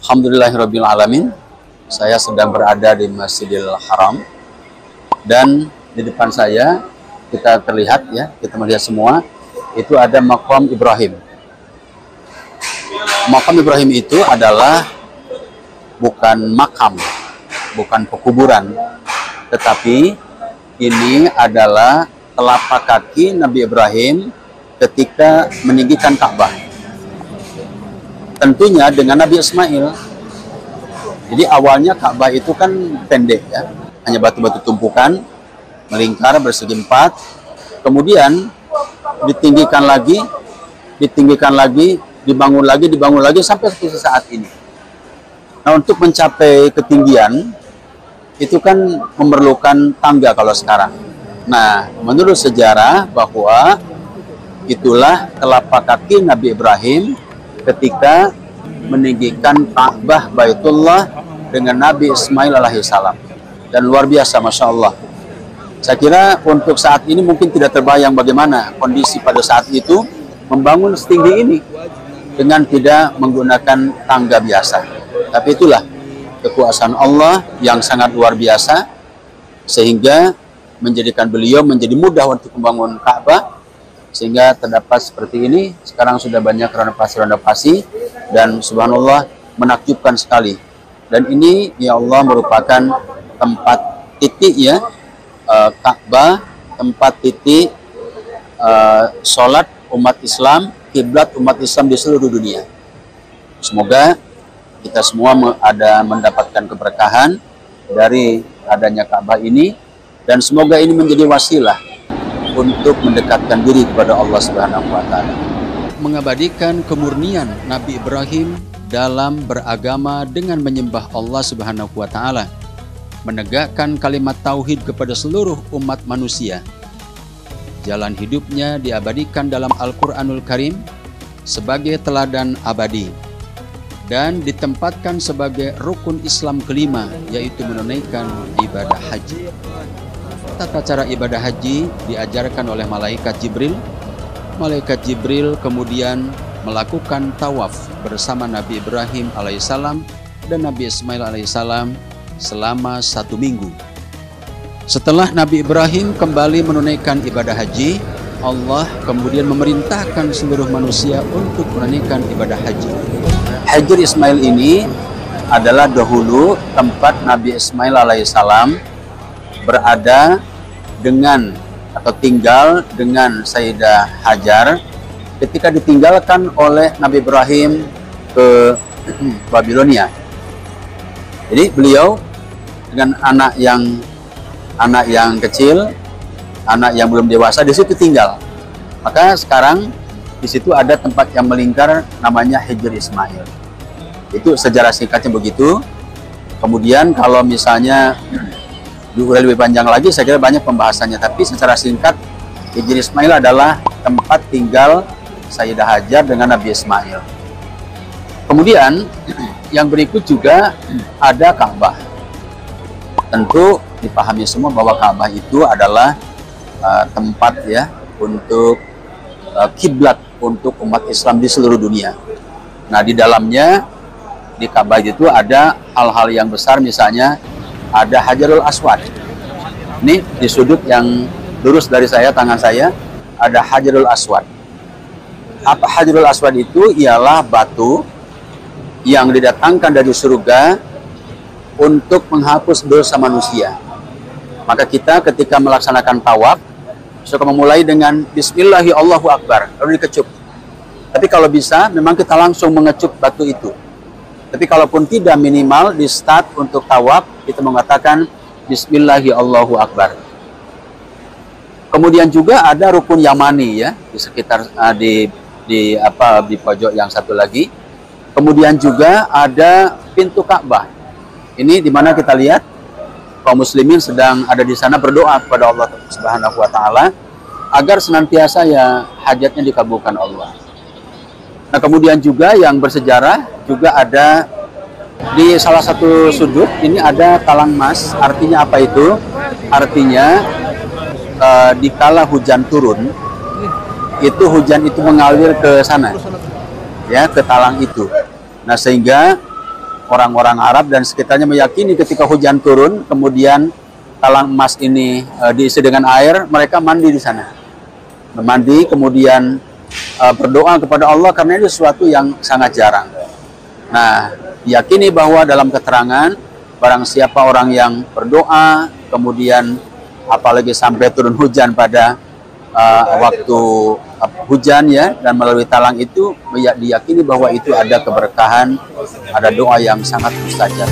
Alhamdulillahirabbil alamin. Saya sedang berada di Masjidil Haram dan di depan saya kita terlihat ya, kita melihat semua itu ada Maqam Ibrahim. Maqam Ibrahim itu adalah bukan makam, bukan pekuburan, tetapi ini adalah telapak kaki Nabi Ibrahim ketika meninggikan Ka'bah. Tentunya dengan Nabi Ismail. Jadi awalnya Ka'bah itu kan pendek ya, hanya batu-batu tumpukan, melingkar bersegi empat, kemudian ditinggikan lagi, dibangun lagi sampai seperti saat ini. Nah, untuk mencapai ketinggian itu kan memerlukan tangga kalau sekarang. Nah, menurut sejarah bahwa itulah telapak kaki Nabi Ibrahim ketika meninggikan Ka'bah Baitullah dengan Nabi Ismail alaihissalam. Dan luar biasa, Masya Allah. Saya kira untuk saat ini mungkin tidak terbayang bagaimana kondisi pada saat itu membangun setinggi ini dengan tidak menggunakan tangga biasa. Tapi itulah kekuasaan Allah yang sangat luar biasa sehingga menjadikan beliau menjadi mudah untuk membangun Ka'bah, sehingga terdapat seperti ini. Sekarang sudah banyak renovasi dan subhanallah menakjubkan sekali. Dan ini ya Allah merupakan tempat titik ya, Ka'bah, tempat titik sholat umat Islam, kiblat umat Islam di seluruh dunia. Semoga kita semua mendapatkan keberkahan dari adanya Ka'bah ini, dan semoga ini menjadi wasilah untuk mendekatkan diri kepada Allah Subhanahu wa Ta'ala. Mengabadikan kemurnian Nabi Ibrahim dalam beragama dengan menyembah Allah Subhanahu wa Ta'ala, menegakkan kalimat tauhid kepada seluruh umat manusia. Jalan hidupnya diabadikan dalam Al-Quranul Karim sebagai teladan abadi dan ditempatkan sebagai rukun Islam kelima, yaitu menunaikan ibadah haji. Tata cara ibadah haji diajarkan oleh malaikat Jibril. Malaikat Jibril kemudian melakukan tawaf bersama Nabi Ibrahim alaihissalam dan Nabi Ismail alaihissalam selama 1 minggu. Setelah Nabi Ibrahim kembali menunaikan ibadah haji, Allah kemudian memerintahkan seluruh manusia untuk menunaikan ibadah haji. Hijr Ismail ini adalah dahulu tempat Nabi Ismail alaihissalam berada dengan atau tinggal dengan Sayyidah Hajar ketika ditinggalkan oleh Nabi Ibrahim ke Babilonia. Jadi beliau dengan anak yang kecil, anak yang belum dewasa, di situ tinggal. Maka sekarang di situ ada tempat yang melingkar namanya Hijr Ismail. Itu sejarah singkatnya begitu. Kemudian kalau misalnya lebih panjang lagi, saya kira banyak pembahasannya, tapi secara singkat Hijr Ismail adalah tempat tinggal Sayyidah Hajar dengan Nabi Ismail. Kemudian yang berikut juga ada Ka'bah. Tentu dipahami semua bahwa Ka'bah itu adalah tempat ya untuk kiblat untuk umat Islam di seluruh dunia. Nah, di dalamnya di Ka'bah itu ada hal-hal yang besar, misalnya ada Hajarul Aswad. Ini di sudut yang lurus dari saya, tangan saya, ada Hajarul Aswad. Apa Hajarul Aswad itu? Ialah batu yang didatangkan dari surga untuk menghapus dosa manusia. Maka kita ketika melaksanakan tawaf suka memulai dengan Bismillahi Allahu Akbar, lalu dikecup. Tapi kalau bisa memang kita langsung mengecup batu itu. Tapi kalaupun tidak, minimal di start untuk tawaf kita mengatakan Bismillahi Allahu Akbar. Kemudian juga ada rukun Yamani ya di sekitar di pojok yang satu lagi. Kemudian juga ada pintu Ka'bah. Ini di mana kita lihat kaum muslimin sedang ada di sana berdoa kepada Allah Subhanahu wa Ta'ala agar senantiasa ya hajatnya dikabulkan Allah. Nah, kemudian juga yang bersejarah juga ada di salah satu sudut ini ada talang emas. Artinya apa itu? Artinya dikala hujan turun, itu hujan itu mengalir ke sana, ya, ke talang itu. Nah, sehingga orang-orang Arab dan sekitarnya meyakini ketika hujan turun, kemudian talang emas ini diisi dengan air, mereka mandi di sana. Mandi, kemudian berdoa kepada Allah, karena itu sesuatu yang sangat jarang. Nah, diyakini bahwa dalam keterangan, barang siapa orang yang berdoa, kemudian apalagi sampai turun hujan pada waktu hujan ya, dan melalui talang itu, diyakini bahwa itu ada keberkahan, ada doa yang sangat mustajab.